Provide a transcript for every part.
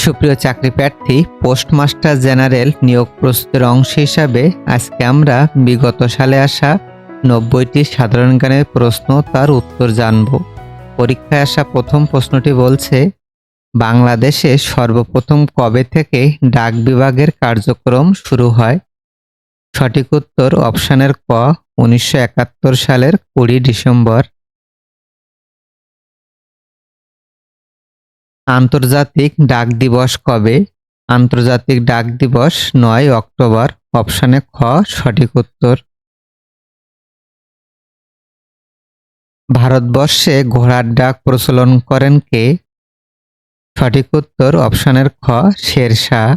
সুপ্রিয় চাকরি প্রার্থী, পোস্টমাস্টার জেনারেল নিয়োগ প্রস্তুতির অংশ হিসাবে আজকে আমরা বিগত সালে আসা 90টি সাধারণ জ্ঞানের প্রশ্ন তার উত্তর জানব। পরীক্ষায় আসা প্রথম প্রশ্নটি বলছে, বাংলাদেশে সর্বপ্রথম কবে থেকে ডাক বিভাগের কার্যক্রম শুরু হয়? সঠিক উত্তর অপশনের ক, 1971 সালের 20 ডিসেম্বর। আন্তর্জাতিক ডাক দিবস কবে? আন্তর্জাতিক ডাক দিবস 9 অক্টোবর। অপশনে খ সঠিক উত্তর। ভারতবর্ষে ঘোড়ার ডাক প্রচলন করেন কে? সঠিক উত্তর অপশনের খ শেরশাহ।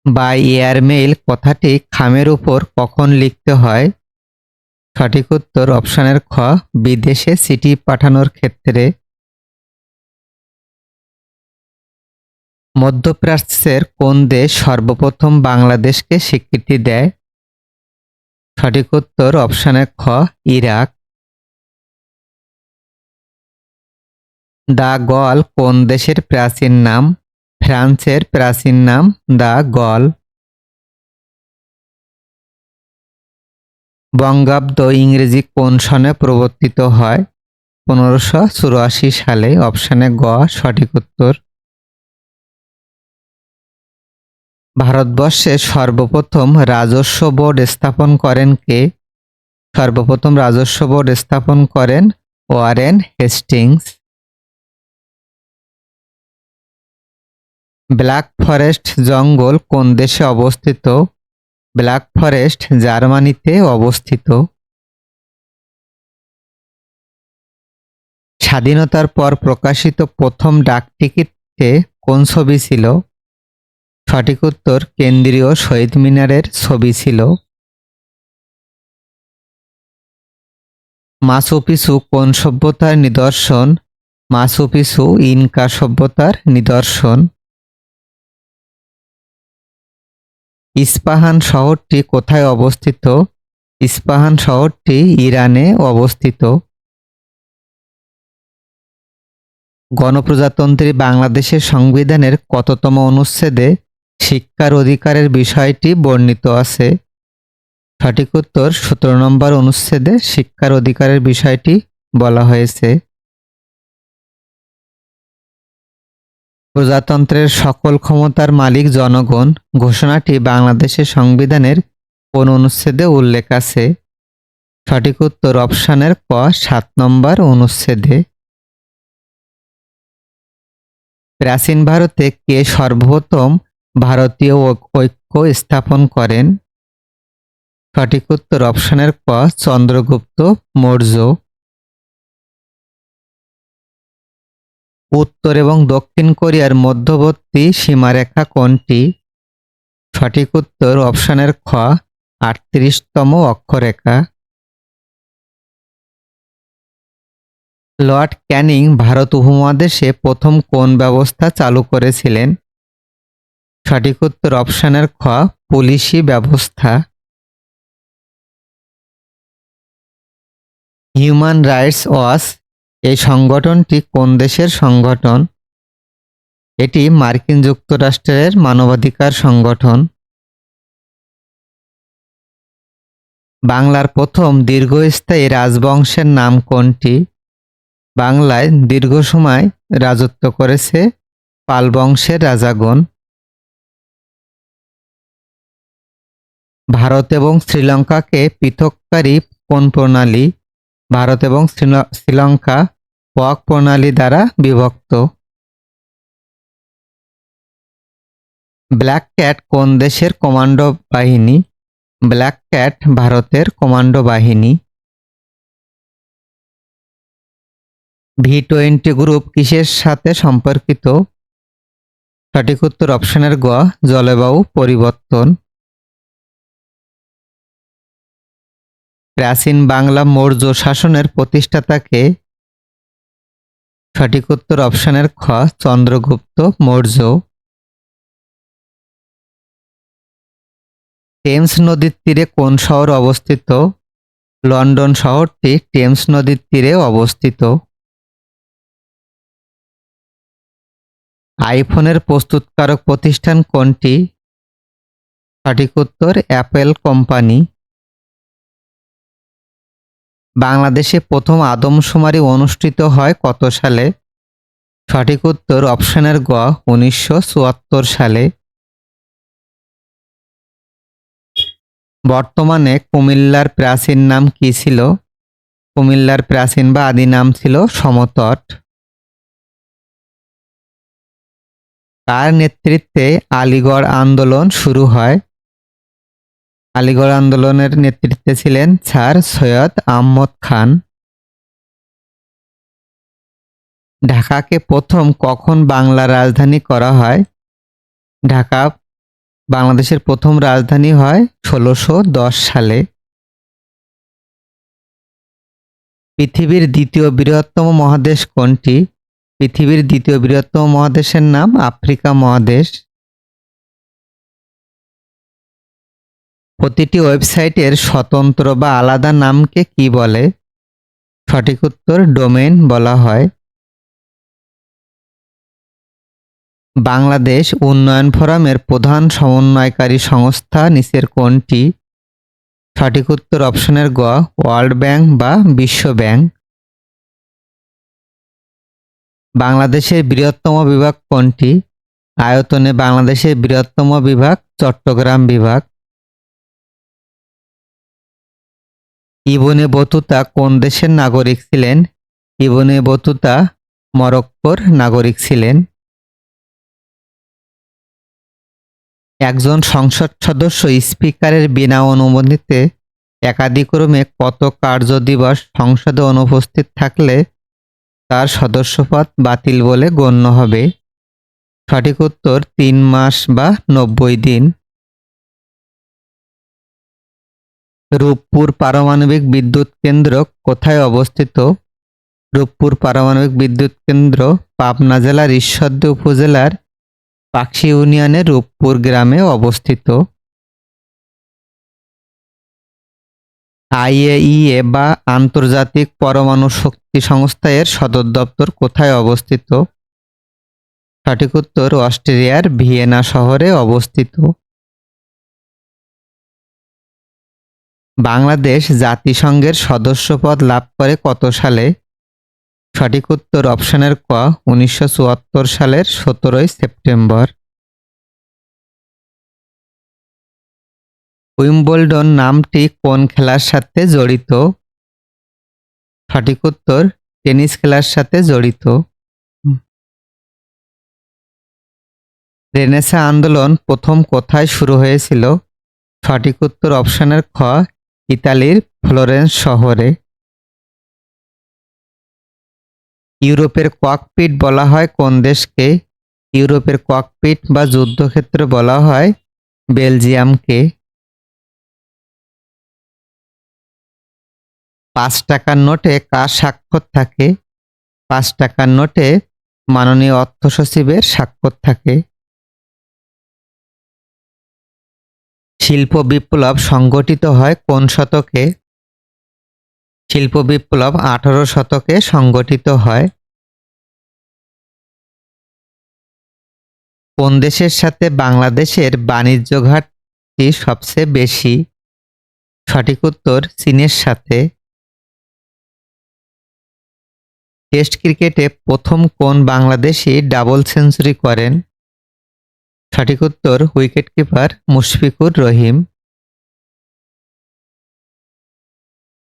বাই এয়ারমেইল কথাটি খামের উপর কখন লিখতে হয়? সঠিক উত্তর অপশনের খ বিদেশে চিঠি পাঠানোর ক্ষেত্রে। মধ্যপ্রাচ্যের কোন দেশ সর্বপ্রথম বাংলাদেশকে স্বীকৃতি দেয়? সঠিক উত্তর অপশনে খ ইরাক। দ্য গল কোন দেশের প্রাচীন নাম? ফ্রান্সের প্রাচীন নাম দ্য গল। বঙ্গাব্দ ইংরেজি কোন সনে প্রবর্তিত হয়? 1584 সালে। অপশনে গ সঠিক উত্তর। ভারতবর্ষে সর্বপ্রথম রাজস্ব বোর্ড স্থাপন করেন কে? সর্বপ্রথম রাজস্ব বোর্ড স্থাপন করেন ওয়ারেন হেস্টিংস। ব্ল্যাক ফরেস্ট জঙ্গল কোন দেশে অবস্থিত? ব্ল্যাক ফরেস্ট জার্মানিতে অবস্থিত। স্বাধীনতার পর প্রকাশিত প্রথম ডাকটিকিটে কোন ছবি ছিল? সঠিক উত্তর কেন্দ্রীয় শহীদ মিনারের ছবি ছিল। মাচু পিছু কোন সভ্যতার নিদর্শন? মাচু পিছু ইনকা সভ্যতার নিদর্শন। ইস্পাহান শহরটি কোথায় অবস্থিত? ইস্পাহান শহরটি ইরানে অবস্থিত। গণপ্রজাতন্ত্রী বাংলাদেশের সংবিধানের কততম অনুচ্ছেদে শিক্ষার অধিকারের বিষয়টি বর্ণিত আছে? সঠিক উত্তর 17 নম্বর অনুচ্ছেদে শিক্ষার অধিকারের বিষয়টি বলা হয়েছে। প্রজাতন্ত্রের সকল ক্ষমতার মালিক জনগণ ঘোষণাটি বাংলাদেশের সংবিধানের কোন অনুচ্ছেদে উল্লেখ আছে? সঠিক উত্তর অপশনের ক 7 নম্বর অনুচ্ছেদে। প্রাচীন ভারতে কে সর্বপ্রথম ভারতীয় ঐক্য স্থাপন করেন? সঠিক উত্তর অপশনের ক চন্দ্রগুপ্ত মৌর্য। উত্তর এবং দক্ষিণ কোরিয়ার মধ্যবর্তী সীমারেখা কোনটি? সঠিক উত্তর অপশনের খ 38তম অক্ষরেখা। লর্ড ক্যানিং ভারত উপমহাদেশে প্রথম কোন ব্যবস্থা চালু করেছিলেন? সঠিক উত্তর অপশনের খ পুলিশি ব্যবস্থা। হিউম্যান রাইটস ওয়াচ এই সংগঠনটি কোন দেশের সংগঠন? এটি মার্কিন যুক্তরাষ্ট্রের মানবাধিকার সংগঠন। বাংলার প্রথম দীর্ঘস্থায়ী রাজবংশের নাম কোনটি? বাংলায় দীর্ঘ সময় রাজত্ব করেছে পাল বংশের রাজাগণ। ভারত এবং শ্রীলঙ্কাকে পৃথককারী কোন প্রণালী? ভারত এবং শ্রীলঙ্কা ওয়াক প্রণালী দ্বারা বিভক্ত। ব্ল্যাক ক্যাট কোন দেশের কমান্ডো বাহিনী? ব্ল্যাক ক্যাট ভারতের কমান্ডো বাহিনী। V20 গ্রুপ কিসের সাথে সম্পর্কিত? সঠিক উত্তর অপশনের গ জলবায়ু পরিবর্তন। প্রাচীন বাংলা মৌর্য শাসনের প্রতিষ্ঠাতাকে? সঠিক উত্তর অপশনের খ চন্দ্রগুপ্ত মৌর্য। টেমস নদীর তীরে কোন শহর অবস্থিত? লন্ডন শহরটি টেমস নদীর তীরে অবস্থিত। আইফোনের প্রস্তুতকারক প্রতিষ্ঠান কোনটি? সঠিক উত্তর অ্যাপল কোম্পানি। বাংলাদেশে প্রথম আদমশুমারি অনুষ্ঠিত হয় কত সালে? সঠিক উত্তর অপশনের গ ১৯৭৪ সালে। বর্তমানে কুমিল্লার প্রাচীন নাম কি ছিল? কুমিল্লার প্রাচীন বা আদি নাম ছিল সমতট। কার নেতৃত্বে আলিগড় আন্দোলন শুরু হয়? আলিগড় আন্দোলনের নেতৃত্বে ছিলেন স্যার সৈয়দ আহমদ খান। ঢাকাকে প্রথম কখন বাংলার রাজধানী করা হয়? ঢাকা বাংলাদেশের প্রথম রাজধানী হয় ১৬১০ সালে। পৃথিবীর দ্বিতীয় বৃহত্তম মহাদেশ কোনটি? পৃথিবীর দ্বিতীয় বৃহত্তম মহাদেশের নাম আফ্রিকা মহাদেশ। প্রতিটি ওয়েবসাইটের স্বতন্ত্র বা আলাদা নামকে কি বলে? সঠিক উত্তর ডোমেইন বলা হয়। বাংলাদেশ উন্নয়ন ফোরামের প্রধান সমন্বয়কারী সংস্থা নিচের কোনটি? সঠিক উত্তর অপশনের গ ওয়ার্ল্ড ব্যাংক বা বিশ্ব ব্যাংক। বাংলাদেশের বৃহত্তম বিভাগ কোনটি? আয়তনে বাংলাদেশের বৃহত্তম বিভাগ চট্টগ্রাম বিভাগ। ইবনে বতুতা কোন দেশের নাগরিক ছিলেন? ইবনে বতুতা মরক্কোর নাগরিক ছিলেন। একজন সংসদ সদস্য স্পিকারের বিনা অনুমতিতে একাদিক্রমে কত কার্য দিবস সংসদে অনুপস্থিত থাকলে তার সদস্যপদ বাতিল বলে গণ্য হবে? সঠিক উত্তর ৩ মাস বা ৯০ দিন। রূপপুর পারমাণবিক বিদ্যুৎ কেন্দ্র কোথায় অবস্থিত? রূপপুর পারমাণবিক বিদ্যুৎ কেন্দ্র পাবনা জেলার ঈশ্বরদী উপজেলার পাকশী ইউনিয়নের রূপপুর গ্রামে অবস্থিত। আইএইএ বা আন্তর্জাতিক পরমাণু শক্তি সংস্থা এর সদর দপ্তর কোথায় অবস্থিত? সঠিক উত্তর অস্ট্রিয়ার ভিয়েনা শহরে অবস্থিত। বাংলাদেশ জাতিসংঘের সদস্যপদ লাভ করে কত সালে? সঠিক উত্তর অপশনের ক ১৯৭৪ সালের ১৭ সেপ্টেম্বর। উইম্বলডন নামটি কোন খেলার সাথে জড়িত? সঠিক উত্তর টেনিস খেলার সাথে জড়িত। রেনেসাঁ আন্দোলন প্রথম কোথায় শুরু হয়েছিল? সঠিক উত্তর অপশনের খ ইতালির ফ্লোরেন্স শহরে। ইউরোপের ককপিট বলা হয় কোন দেশকে? ইউরোপের ককপিট বা যুদ্ধক্ষেত্র বলা হয় বেলজিয়ামকে। ৫ টাকার নোটে কার স্বাক্ষর থাকে? ৫ টাকার নোটে মাননীয় অর্থ সচিবের স্বাক্ষর থাকে। শিল্প বিপ্লব সংঘটিত হয় কোন শতকে? শিল্প বিপ্লব ১৮ শতকে সংঘটিত হয়। কোন দেশের সাথে বাংলাদেশের বাণিজ্য ঘাটতি সবচেয়ে বেশি? সঠিক উত্তর চীনের সাথে। টেস্ট ক্রিকেটে প্রথম কোন বাংলাদেশি ডাবল সেঞ্চুরি করেন? সঠিক উত্তর উইকেটকিপার মুশফিকুর রহিম।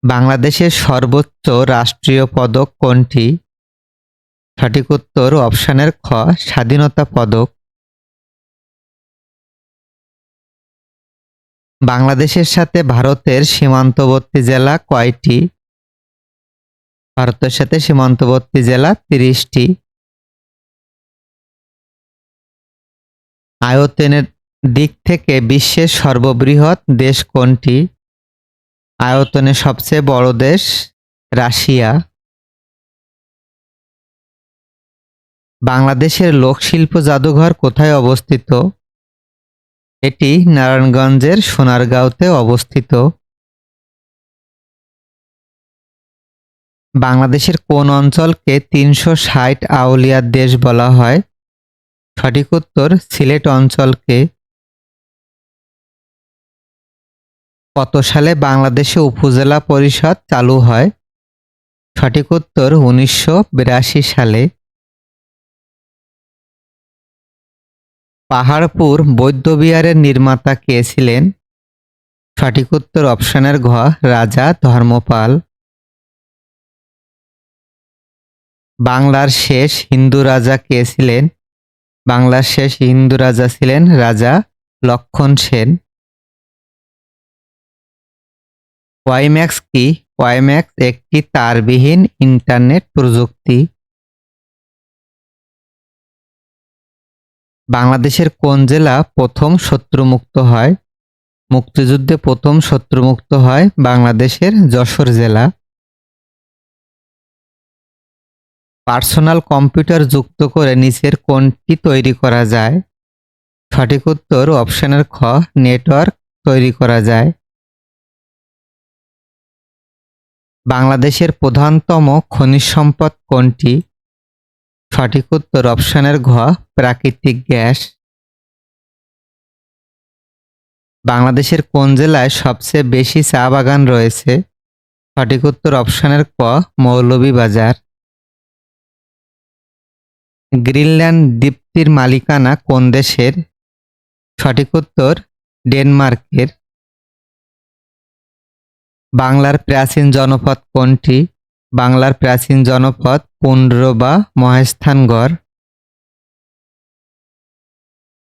বাংলাদেশের সর্বোচ্চ রাষ্ট্রীয় পদক কোনটি? সঠিক উত্তর অপশনের খ স্বাধীনতা পদক। বাংলাদেশের সাথে ভারতের সীমান্তবর্তী জেলা কয়টি? ভারতের সাথে সীমান্তবর্তী জেলা ৩০টি। আয়তনের দিক থেকে বিশ্বের সর্ববৃহৎ দেশ কোনটি? আয়তনে সবচেয়ে বড় দেশ রাশিয়া। বাংলাদেশের লোকশিল্প জাদুঘর কোথায় অবস্থিত? এটি নারায়ণগঞ্জের সোনারগাঁওতে অবস্থিত। বাংলাদেশের কোন অঞ্চলকে ৩৬০ আউলিয়ার দেশ বলা হয়? সঠিক উত্তর সিলেট অঞ্চলকে। কত সালে বাংলাদেশে উপজেলা পরিষদ চালু হয়? সঠিক উত্তর 1982 সালে। পাহাড়পুর বৌদ্ধবিহারের নির্মাতা কে ছিলেন? সঠিক উত্তর অপশনের ঘ রাজা ধর্মপাল। বাংলার শেষ হিন্দু রাজা কে ছিলেন? বাংলার শেষ হিন্দু রাজা ছিলেন রাজা লক্ষণ সেন। ওয়াইম্যাক্স কি? ওয়াইম্যাক্স একটি তারবিহীন ইন্টারনেট প্রযুক্তি। বাংলাদেশের কোন জেলা প্রথম শত্রুমুক্ত হয়? মুক্তিযুদ্ধে প্রথম শত্রুমুক্ত হয় বাংলাদেশের যশোর জেলা। পার্সোনাল কম্পিউটার যুক্ত করে নিচের কোনটি তৈরি করা যায়? সঠিক উত্তর অপশনের খ নেটওয়ার্ক তৈরি করা যায়। বাংলাদেশের প্রধানতম খনিজ সম্পদ কোনটি? সঠিক উত্তর অপশনের ঘ প্রাকৃতিক গ্যাস। বাংলাদেশের কোন জেলায় সবচেয়ে বেশি চা বাগান রয়েছে? সঠিক উত্তর অপশনের ক মৌলভীবাজার। গ্রিনল্যান্ড দ্বীপটির মালিকানা কোন দেশের? সঠিক উত্তর ডেনমার্কের। বাংলার প্রাচীন জনপদ কোনটি? বাংলার প্রাচীন জনপদ পুন্ড্র বা মহেস্থানগড়।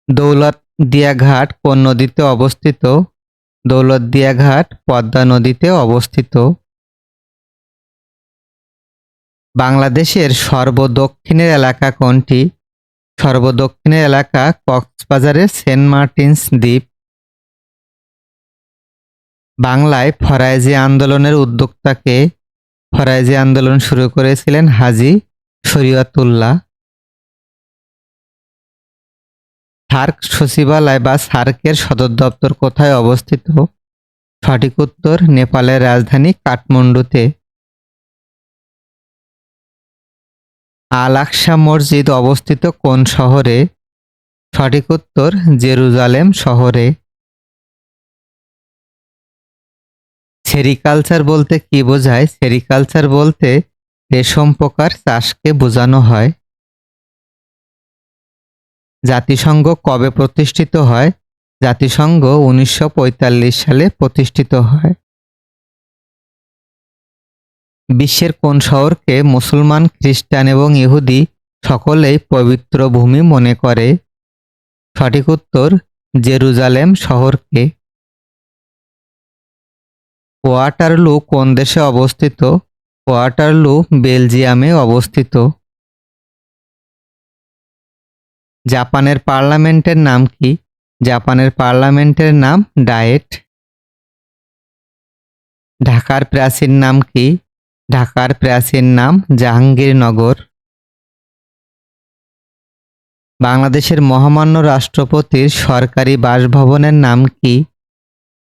দৌলতদিয়া ঘাট কোন নদীতে অবস্থিত? দৌলতদিয়া ঘাট পদ্মা নদীতে অবস্থিত। বাংলাদেশের সর্বদক্ষিণের এলাকা কোনটি? সর্বদক্ষিণের এলাকা কক্সবাজারের সেন্ট মার্টিনস দ্বীপ। বাংলায় ফরায়েজি আন্দোলনের উদ্যোক্তাকে? ফরায়েজি আন্দোলন শুরু করেছিলেন হাজী শরীয়তুল্লাহ। সার্ক সচিবালয় বা সার্কের সদর দপ্তর কোথায় অবস্থিত? সঠিক উত্তর নেপালের রাজধানী কাঠমান্ডুতে। আল আকসা মসজিদ অবস্থিত কোন শহরে? সঠিক উত্তর জেরুজালেম শহরে। সেরিকালচার বলতে কি বোঝায়? সেরিকালচার বলতে রেশম পোকার চাষকে বোঝানো হয়। জাতিসংঘ কবে প্রতিষ্ঠিত হয়? জাতিসংঘ 1945 সালে প্রতিষ্ঠিত হয়। বিশ্বের কোন শহরকে মুসলমান, খ্রিস্টান এবং ইহুদি সকলেই পবিত্র ভূমি মনে করে? সঠিক উত্তর জেরুজালেম শহরকে। ওয়াটারলু কোন দেশে অবস্থিত? ওয়াটারলু বেলজিয়ামে অবস্থিত। জাপানের পার্লামেন্টের নাম কি? জাপানের পার্লামেন্টের নাম ডায়েট। ঢাকার প্রাচীন নাম কি? ঢাকার প্রাচীন নাম জাহাঙ্গীরনগর। বাংলাদেশের মহামান্য রাষ্ট্রপতির সরকারি বাসভবনের নাম কি?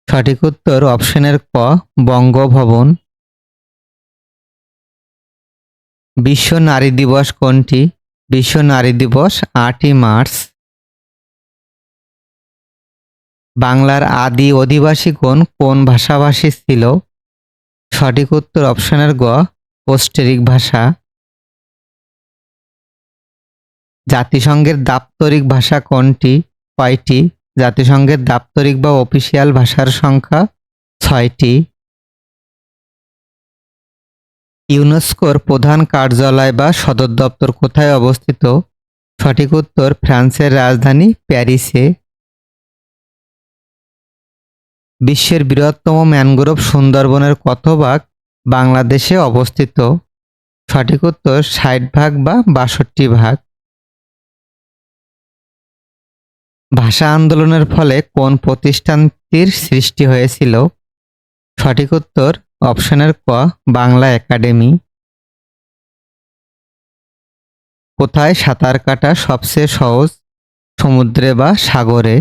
সঠিক উত্তর অপশনের ক বঙ্গভবন। বিশ্ব নারী দিবস কোনটি? বিশ্ব নারী দিবস 8ই মার্চ। বাংলার আদি অধিবাসীগণ কোন ভাষাভাষী ছিল? সঠিক উত্তর অপশনের গ অস্ট্রিক ভাষা। জাতিসংঘের দাপ্তরিক ভাষা কোনটি? কয়টি? জাতিসংঘের দাপ্তরিক বা অফিসিয়াল ভাষার সংখ্যা 6টি। ইউনেস্কোর প্রধান কার্যালয় বা সদর দপ্তর কোথায় অবস্থিত? সঠিক উত্তর ফ্রান্সের রাজধানী প্যারিসে। বিশ্বের বৃহত্তম ম্যানগ্রোভ সুন্দরবনের কত ভাগ বাংলাদেশে অবস্থিত? সঠিক উত্তর 60 ভাগ বা 62 ভাগ। ভাষা আন্দোলনের ফলে কোন প্রতিষ্ঠানটির সৃষ্টি হয়েছিল? সঠিক উত্তর অপশনের ক বাংলা একাডেমি। কোথায় সাঁতার কাটা সবচেয়ে সহজ? সমুদ্রে বা সাগরে?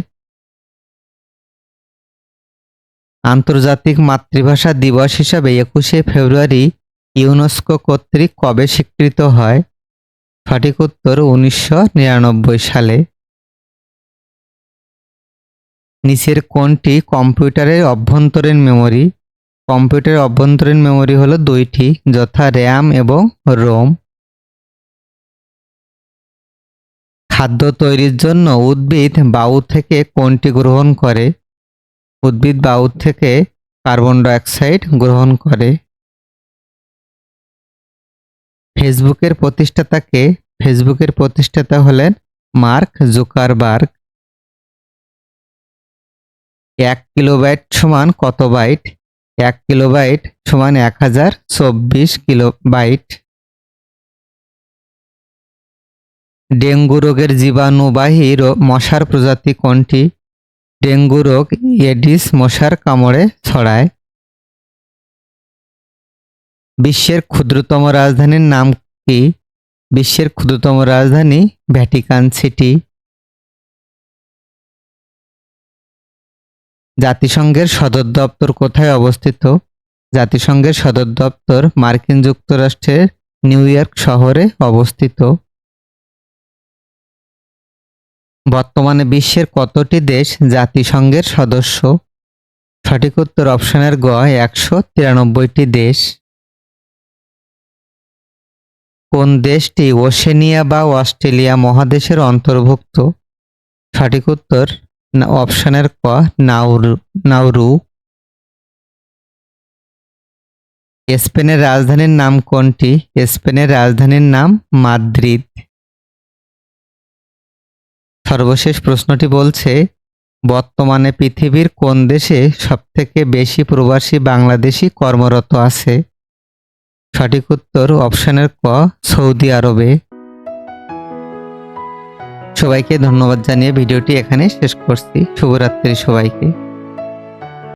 আন্তর্জাতিক মাতৃভাষা দিবস হিসাবে 21শে ফেব্রুয়ারি ইউনেস্কো কর্তৃক কবে স্বীকৃত হয়? সঠিক উত্তর 1999 সালে। নিচের কোনটি কম্পিউটারের অভ্যন্তরীণ মেমরি? কম্পিউটারের অভ্যন্তরীণ মেমরি হলো দুইটি, যথা র্যাম এবং রোম। খাদ্য তৈরির জন্য উদ্ভিদ বায়ু থেকে কোনটি গ্রহণ করে? উদ্ভিদ বায়ু থেকে কার্বন ডাইঅক্সাইড গ্রহণ করে। ফেসবুকের প্রতিষ্ঠাতা কে? ফেসবুকের প্রতিষ্ঠাতা হলেন মার্ক জুকারবার্গ। 1 কিলোবাইট সমান কত বাইট? 1 কিলোবাইট সমান 1024 কিলোবাইট। ডেঙ্গু রোগের জীবাণুবাহী মশার প্রজাতি কোনটি? ডেঙ্গু রোগ এডিস মশার কামড়ে ছড়ায়। বিশ্বের ক্ষুদ্রতম রাজধানীর নাম কি? বিশ্বের ক্ষুদ্রতম রাজধানী ভ্যাটিকান সিটি। জাতিসংঘের সদর দপ্তর কোথায় অবস্থিত? জাতিসংঘের সদর দপ্তর মার্কিন যুক্তরাষ্ট্রের নিউ ইয়র্ক শহরে অবস্থিত। বর্তমানে বিশ্বের কতটি দেশ জাতিসংঘের সদস্য? সঠিক উত্তর অপশনের গ 193টি দেশ। কোন দেশটি ওশেনিয়া বা অস্ট্রেলিয়া মহাদেশের অন্তর্ভুক্ত? সঠিক উত্তর অপশনের ক নাউরু। স্পেনের রাজধানীর নাম কোনটি? স্পেনের রাজধানীর নাম মাদ্রিদ। সর্বশেষ প্রশ্নটি বলছে, বর্তমানে পৃথিবীর কোন দেশে সবথেকে বেশি প্রবাসী বাংলাদেশি কর্মরত আছে? সঠিক উত্তর অপশনের ক সৌদি আরবে। সবাইকে ধন্যবাদ জানিয়ে ভিডিওটি এখানে শেষ করছি। শুভরাত্রি সবাইকে।